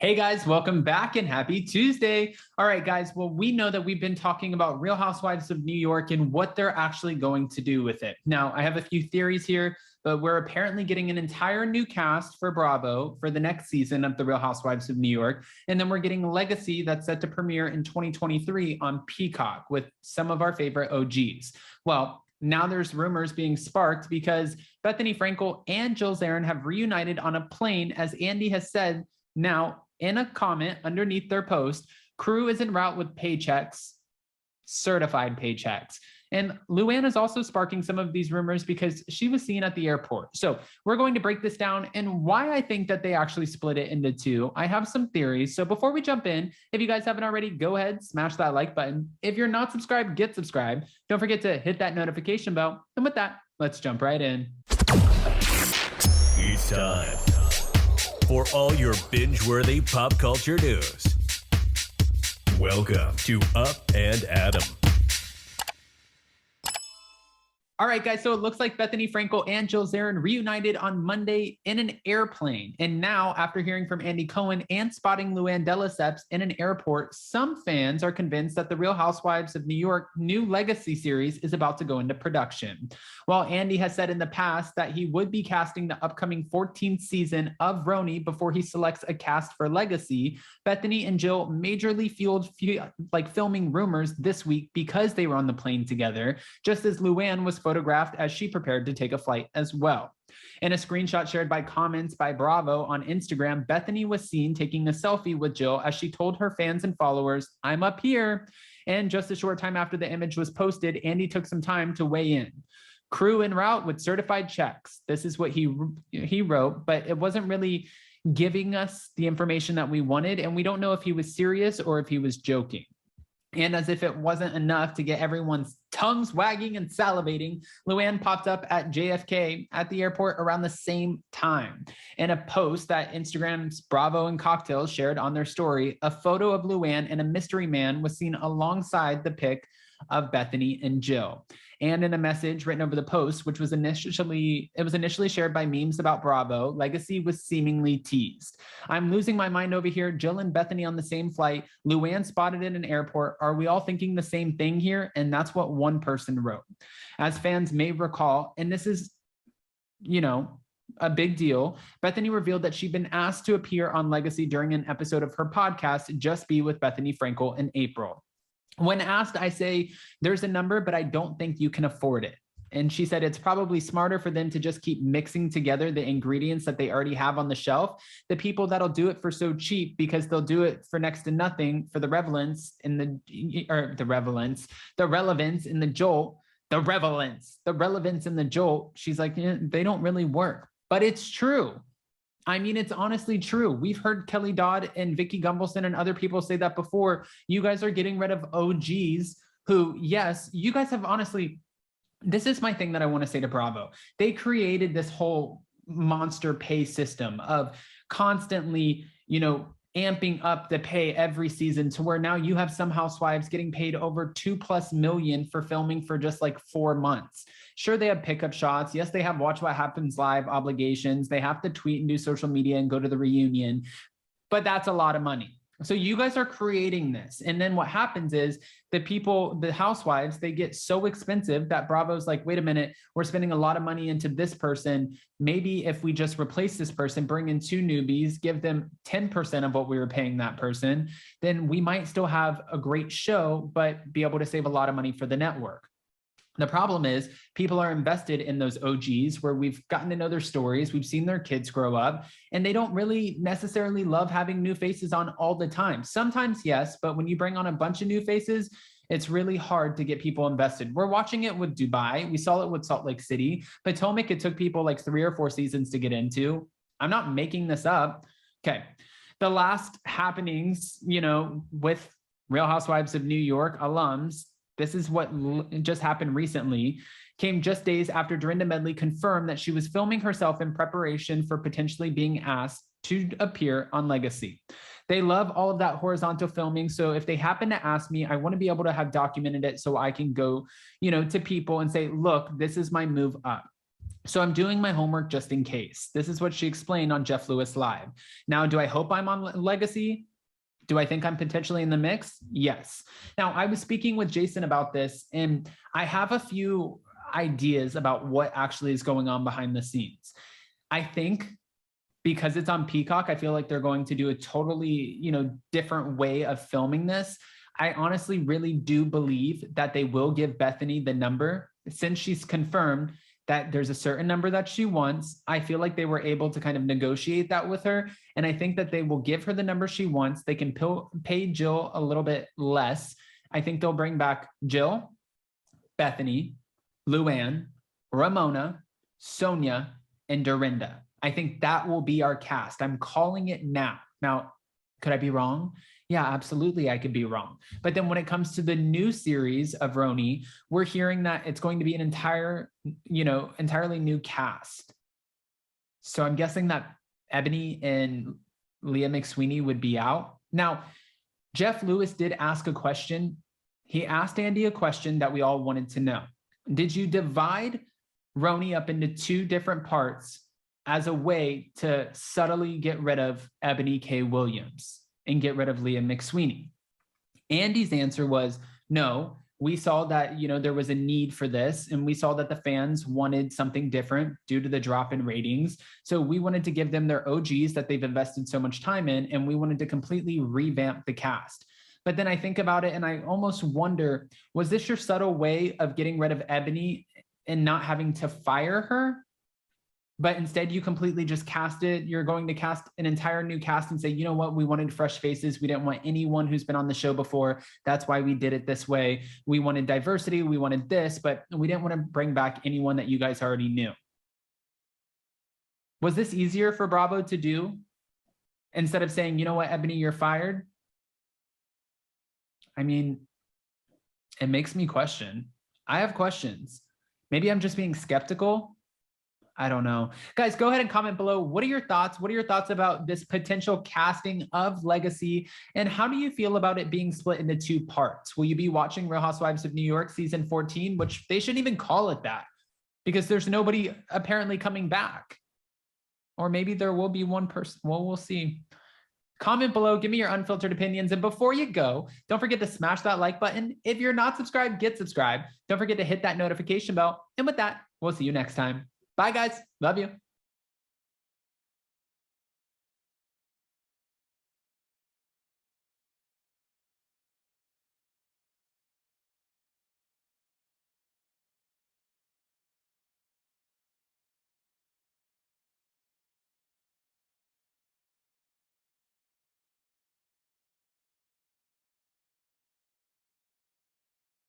Hey guys, welcome back and happy Tuesday. All right, guys. Well, we know that we've been talking about Real Housewives of New York and what they're actually going to do with it. Now, I have a few theories here, but we're apparently getting an entire new cast for Bravo for the next season of the Real Housewives of New York. And then we're getting Legacy that's set to premiere in 2023 on Peacock with some of our favorite OGs. Well, now there's rumors being sparked because Bethenny Frankel and Jill Zarin have reunited on a plane, as Andy has said. Now, in a comment underneath their post, crew is en route with paychecks, certified paychecks. And Luann is also sparking some of these rumors because she was seen at the airport. So we're going to break this down and why I think that they actually split it into two. I have some theories. So before we jump in, if you guys haven't already, go ahead, smash that like button. If you're not subscribed, get subscribed. Don't forget to hit that notification bell. And with that, let's jump right in. It's time for all your binge-worthy pop culture news. Welcome to Up and Adam. All right, guys, so it looks like Bethenny Frankel and Jill Zarin reunited on Monday in an airplane. And now, after hearing from Andy Cohen and spotting Luann de Lesseps in an airport, some fans are convinced that the Real Housewives of New York new Legacy series is about to go into production. While Andy has said in the past that he would be casting the upcoming 14th season of RHONY before he selects a cast for Legacy, Bethenny and Jill majorly fueled filming rumors this week because they were on the plane together, just as Luann was photographed as she prepared to take a flight as well. In a screenshot shared by comments by Bravo on Instagram, Bethenny was seen taking a selfie with Jill as she told her fans and followers, "I'm up here." And just a short time after the image was posted, Andy took some time to weigh in. "Crew en route with certified checks." This is what he wrote, but it wasn't really giving us the information that we wanted, and we don't know if he was serious or if he was joking. And as if it wasn't enough to get everyone's tongues wagging and salivating, Luann popped up at JFK at the airport around the same time. In a post that Instagram's Bravo and Cocktails shared on their story, a photo of Luann and a mystery man was seen alongside the pic of Bethenny and Jill. And in a message written over the post, which was initially shared by memes about Bravo, Legacy was seemingly teased. "I'm losing my mind over here. Jill and Bethenny on the same flight. Luann spotted in an airport. Are we all thinking the same thing here?" And that's what one person wrote. As fans may recall, and this is, a big deal, Bethenny revealed that she'd been asked to appear on Legacy during an episode of her podcast, Just Be with Bethenny Frankel, in April. "When asked, I say, there's a number, but I don't think you can afford it." And she said it's probably smarter for them to just keep mixing together the ingredients that they already have on the shelf. The people that'll do it for so cheap because they'll do it for next to nothing for the relevance in the relevance in the jolt. She's like, they don't really work, but it's true. I mean, it's honestly true. We've heard Kelly Dodd and Vicky Gumbelson and other people say that before. You guys are getting rid of OGs who, yes, you guys have honestly, this is my thing that I want to say to Bravo. They created this whole monster pay system of constantly, amping up the pay every season to where now you have some housewives getting paid over $2+ million for filming for just like 4 months. Sure, they have pickup shots. Yes, they have Watch What Happens Live obligations. They have to tweet and do social media and go to the reunion, but that's a lot of money. So you guys are creating this. And then what happens is the housewives, they get so expensive that Bravo's like, wait a minute, we're spending a lot of money into this person. Maybe if we just replace this person, bring in 2 newbies, give them 10% of what we were paying that person, then we might still have a great show, but be able to save a lot of money for the network. The problem is people are invested in those OGs where we've gotten to know their stories. We've seen their kids grow up, and they don't really necessarily love having new faces on all the time. Sometimes, yes, but when you bring on a bunch of new faces, it's really hard to get people invested. We're watching it with Dubai. We saw it with Salt Lake City. Potomac, it took people like 3 or 4 seasons to get into. I'm not making this up. Okay. The last happenings, with Real Housewives of New York alums, this is what just happened recently, came just days after Dorinda Medley confirmed that she was filming herself in preparation for potentially being asked to appear on Legacy. They love all of that horizontal filming. So if they happen to ask me, I want to be able to have documented it so I can go, to people and say, look, this is my move up. So I'm doing my homework just in case. This is what she explained on Jeff Lewis Live. Now, do I hope I'm on Legacy? Do I think I'm potentially in the mix? Yes. Now, I was speaking with Jason about this, and I have a few ideas about what actually is going on behind the scenes. I think because it's on Peacock, I feel like they're going to do a totally, different way of filming this. I honestly really do believe that they will give Bethenny the number, since she's confirmed that there's a certain number that she wants. I feel like they were able to kind of negotiate that with her. And I think that they will give her the number she wants. They can pay Jill a little bit less. I think they'll bring back Jill, Bethenny, Luann, Ramona, Sonia, and Dorinda. I think that will be our cast. I'm calling it now. Now, could I be wrong? Yeah, absolutely, I could be wrong. But then when it comes to the new series of RHONY, we're hearing that it's going to be an entirely new cast. So I'm guessing that Ebony and Leah McSweeney would be out. Now, Jeff Lewis did ask a question. He asked Andy a question that we all wanted to know. Did you divide RHONY up into two different parts as a way to subtly get rid of Ebony K. Williams and get rid of Leah McSweeney? Andy's answer was, no, we saw that, there was a need for this, and we saw that the fans wanted something different due to the drop in ratings. So we wanted to give them their OGs that they've invested so much time in, and we wanted to completely revamp the cast. But then I think about it and I almost wonder, was this your subtle way of getting rid of Ebony and not having to fire her? But instead you completely just cast it. You're going to cast an entire new cast and say, you know what, we wanted fresh faces. We didn't want anyone who's been on the show before. That's why we did it this way. We wanted diversity. We wanted this, but we didn't want to bring back anyone that you guys already knew. Was this easier for Bravo to do? Instead of saying, you know what, Ebony, you're fired? I mean, it makes me question. I have questions. Maybe I'm just being skeptical. I don't know. Guys, go ahead and comment below. What are your thoughts? What are your thoughts about this potential casting of Legacy? And how do you feel about it being split into two parts? Will you be watching Real Housewives of New York season 14, which they shouldn't even call it that because there's nobody apparently coming back. Or maybe there will be one person. Well, we'll see. Comment below, give me your unfiltered opinions. And before you go, don't forget to smash that like button. If you're not subscribed, get subscribed. Don't forget to hit that notification bell. And with that, we'll see you next time. Bye, guys. Love you.